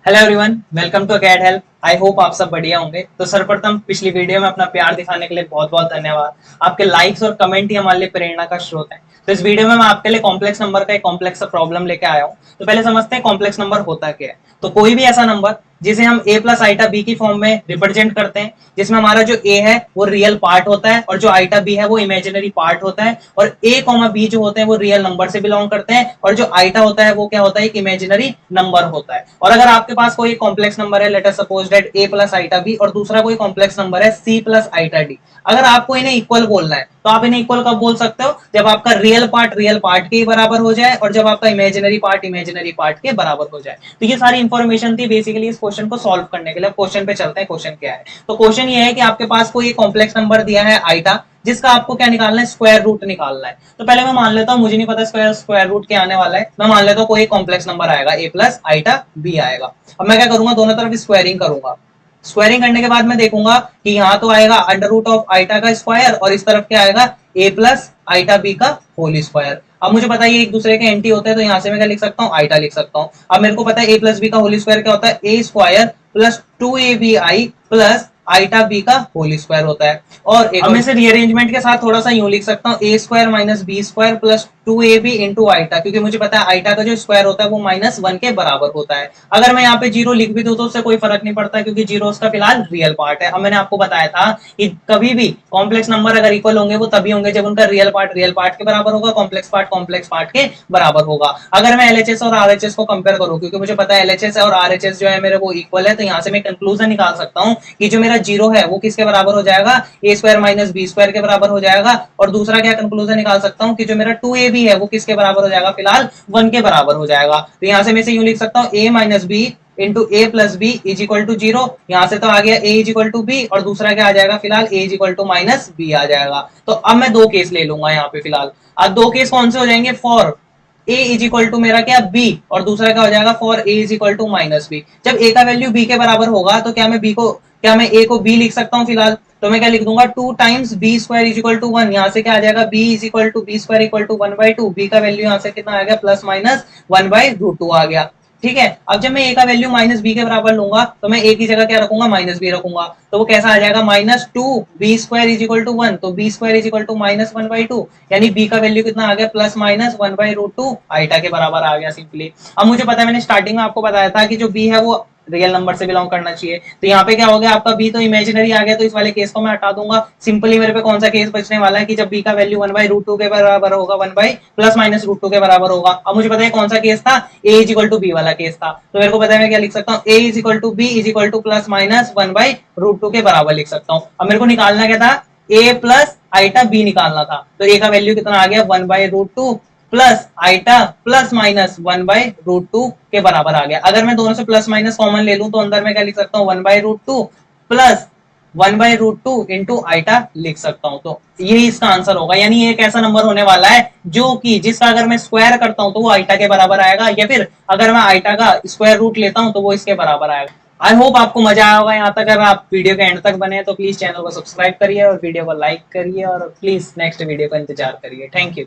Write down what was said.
Hello everyone, welcome to Acad Help. I hope आप सब बढ़िया होंगे। तो सर्वप्रथम पिछली वीडियो में अपना प्यार दिखाने के लिए बहुत बहुत धन्यवाद। आपके लाइक्स और कमेंट ही हमारे लिए प्रेरणा का स्रोत है। तो इस वीडियो में मैं आपके लिए कॉम्प्लेक्स नंबर का एक कॉम्प्लेक्स प्रॉब्लम लेके आया हूँ। तो पहले समझते हैं कॉम्प्लेक्स नंबर होता क्या है। तो कोई भी ऐसा नंबर जिसे हम a प्लस आइटा बी की फॉर्म में रिप्रेजेंट करते हैं, जिसमें हमारा जो a है वो रियल पार्ट होता है और जो आइटा b है वो इमेजिनरी पार्ट होता है, और a कॉमा b जो होते हैं वो रियल नंबर से बिलोंग करते हैं, और जो आइटा होता है वो क्या होता है, एक इमेजिनरी नंबर होता है। और अगर आपके पास कोई कॉम्प्लेक्स नंबर है, let us suppose that a plus iota b, और दूसरा कोई कॉम्प्लेक्स नंबर है c प्लस आइटा d, अगर आपको इन्हें इक्वल बोलना है तो आप इन्हें इक्वल कब बोल सकते हो, जब आपका रियल पार्ट के बराबर हो जाए और जब आपका इमेजिनरी पार्ट के बराबर हो जाए। तो ये सारी इंफॉर्मेशन थी बेसिकली इस क्वेश्चन को सॉल्व करने के लिए। क्वेश्चन पे चलते हैं, क्वेश्चन क्या है। तो क्वेश्चन ये है कि आपके पास कोई कॉम्प्लेक्स नंबर दिया है आइटा, जिसका आपको क्या निकालना है, स्क्वायर रूट निकालना है। तो पहले मैं मान लेता हूं, मुझे नहीं पता स्क्वायर रूट क्या आने वाला है। मैं मान लेता हूं कोई कॉम्प्लेक्स नंबर आएगा, a प्लस आइटा b आएगा। अब मैं क्या करूंगा, दोनों तरफ स्क्वायरिंग करूंगा। स्क्वायरिंग करने के बाद मैं देखूंगा कि यहाँ तो आएगा अंडर रूट ऑफ आइटा का स्क्वायर, और इस तरफ क्या आएगा, a प्लस आइटा बी का होल स्क्वायर। अब मुझे पता है ये एक दूसरे के एंटी होते हैं, तो यहाँ से मैं क्या लिख सकता हूँ, आइटा लिख सकता हूँ। अब मेरे को पता है a प्लस बी का होल स्क्वायर क्या होता है, a square plus 2ab plus iota B का होल स्क्वायर होता है। और अब मैं इसे रीअरेंजमेंट के साथ थोड़ा सा यूं लिख सकता हूँ, a square minus B square plus 2ab into iota, क्योंकि मुझे पता है आइटा का जो स्क्वायर होता है वो -1 के बराबर होता है। अगर मैं यहाँ पे जीरो लिख भी दूं तो उससे कोई फर्क नहीं पड़ता, क्योंकि जीरो उसका फिलहाल रियल पार्ट है। अब मैंने आपको बताया था कि कभी भी कॉम्प्लेक्स नंबर अगर इक्वल होंगे वो तभी होंगे जब उनका रियल पार्ट के बराबर होगा, कॉम्प्लेक्स पार्ट के बराबर होगा। अगर मैं एलएचएस और आरएचएस को कंपेयर करूं, क्योंकि मुझे पता है एलएचएस और आरएचएस जो है मेरे वो इक्वल है, तो यहाँ से मैं कंक्लूजन निकाल सकता हूँ कि जो मेरा जीरो है वो किसके बराबर हो जाएगा, a square minus B square के बराबर हो जाएगा। और दूसरा क्या कंक्लूजन निकाल सकता हूँ कि जो मेरा 2ab है वो किसके बराबर हो जाएगा, फिलहाल 1 के बराबर हो जाएगा। तो यहाँ से मैं इसे यूं लिख सकता हूँ, a minus b into a plus b is equal to zero. यहाँ से तो आ गया a is equal to b, और दूसरा क्या आ जाएगा, फिलहाल a is equal to minus b आ जाएगा। तो अब मैं दो केस ले लूंगा यहाँ पे फिलहाल। अब दो केस कौन से हो जाएंगे, for a is equal to मेरा क्या b, और दूसरा क्या हो जाएगा, for a is equal to minus B. जब a का वैल्यू b के बराबर होगा तो क्या मैं a को b लिख सकता हूँ फिलहाल। तो मैं क्या लिख दूंगा, 2 times B square is equal to 1। यहाँ से क्या आ जाएगा, b is equal to B square equal to 1/2। b का वैल्यू यहाँ से कितना आ गया, प्लस माइनस 1/√2 आ गया। ठीक है। अब जब मैं a का वैल्यू माइनस बी के बराबर लूंगा तो मैं a की जगह क्या रखूंगा, माइनस बी रखूंगा। तो वो कैसा आ जाएगा, -2 b² इज इक्वल टू 1। तो b² इज इक्वल टू -1/2, यानी b का वैल्यू कितना आ गया, प्लस माइनस 1/√2 आइटा के बराबर आ गया सिंपली। अब मुझे पता है, मैंने स्टार्टिंग में आपको बताया था कि जो b है वो रियल नंबर से बिलोंग करना चाहिए। तो यहाँ पे क्या हो गया, आपका b तो इमेजिनरी आ गया, तो इस वाले केस को मैं हटा दूंगा। सिंपली मेरे पे कौन सा केस बचने वाला है कि जब b का वैल्यू 1/√2 के बराबर होगा, 1 बाई प्लस माइनस √2 के बराबर होगा। अब मुझे पता है कौन सा केस था, a is equal to B वाला केस था। तो मेरे को पता है मैं क्या लिख सकता हूँ, a is equal to B is equal to plus minus 1/√2 के बराबर लिख सकता हूँ। अब मेरे को निकालना क्या था, a प्लस आइटा b निकालना था। तो a का वैल्यू कितना आ गया, 1/√2 प्लस आइटा प्लस माइनस 1/√2 के बराबर आ गया। अगर मैं दोनों से प्लस माइनस कॉमन ले लूं तो अंदर में क्या लिख सकता हूँ, 1/√2 प्लस 1/√2 इंटू आइटा लिख सकता हूं। तो यही इसका आंसर होगा। यानी एक ऐसा नंबर होने वाला है जो कि जिसका अगर मैं स्क्वायर करता हूं तो वो आइटा के बराबर आएगा, या फिर अगर मैं आइटा का स्क्वायर रूट लेता हूं तो वो इसके बराबर आएगा। आई होप आपको मजा आया होगा यहाँ तक। अगर आप वीडियो के एंड तक बने तो प्लीज चैनल को सब्सक्राइब करिए और वीडियो को लाइक करिए, और प्लीज नेक्स्ट वीडियो का इंतजार करिए। Thank you.